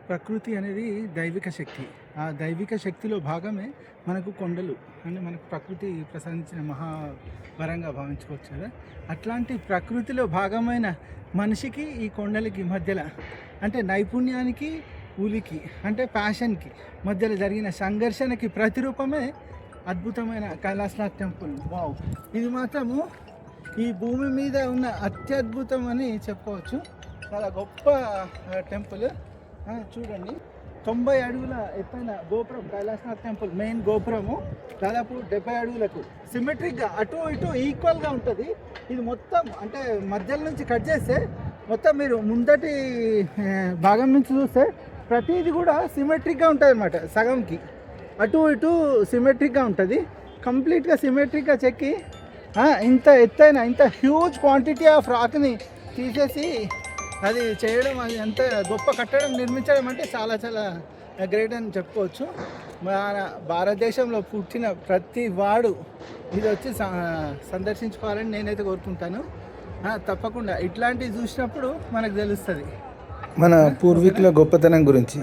ప్రకృతి అనేది దైవిక శక్తి. ఆ దైవిక శక్తిలో భాగమే మనకు కొండలు. అంటే మనకు ప్రకృతి ప్రసాదించిన మహావరంగా భావించుకోవచ్చు కదా. అట్లాంటి ప్రకృతిలో భాగమైన మనిషికి ఈ కొండలకి మధ్యలో అంటే నైపుణ్యానికి, ఉలికి అంటే ప్యాషన్కి మధ్యలో జరిగిన సంఘర్షణకి ప్రతిరూపమే అద్భుతమైన కైలాసనాథ్ టెంపుల్. వావ్! ఇది మాత్రము ఈ భూమి మీద ఉన్న అత్యద్భుతం అని చెప్పుకోవచ్చు. చాలా గొప్ప టెంపుల్. చూడండి, 90 అడుగుల ఎత్తైన గోపురం. కైలాసనాథ్ టెంపుల్ మెయిన్ గోపురము దాదాపు 70 అడుగులకు సిమెట్రిక్గా అటు ఇటు ఈక్వల్గా ఉంటుంది. ఇది మొత్తం అంటే మధ్యలో నుంచి కట్ చేస్తే మొత్తం మీరు ముందటి భాగం నుంచి చూస్తే ప్రతిదీ కూడా సిమెట్రిక్గా ఉంటుంది అన్నమాట. సగంకి అటు ఇటు సిమెట్రిక్గా ఉంటుంది. కంప్లీట్గా సిమెట్రిక్గా చెక్కి ఇంత ఎత్తైన ఇంత హ్యూజ్ క్వాంటిటీ ఆఫ్ రాక్ని తీసేసి అది చేయడం, అది ఎంత గొప్ప కట్టడం నిర్మించడం అంటే చాలా చాలా గ్రేట్ అని చెప్పుకోవచ్చు. మన భారతదేశంలో పుట్టిన ప్రతి వాడు ఇది వచ్చి సందర్శించుకోవాలని నేనైతే కోరుకుంటాను. తప్పకుండా ఇట్లాంటివి చూసినప్పుడు మనకు తెలుస్తుంది మన పూర్వీకుల గొప్పతనం గురించి.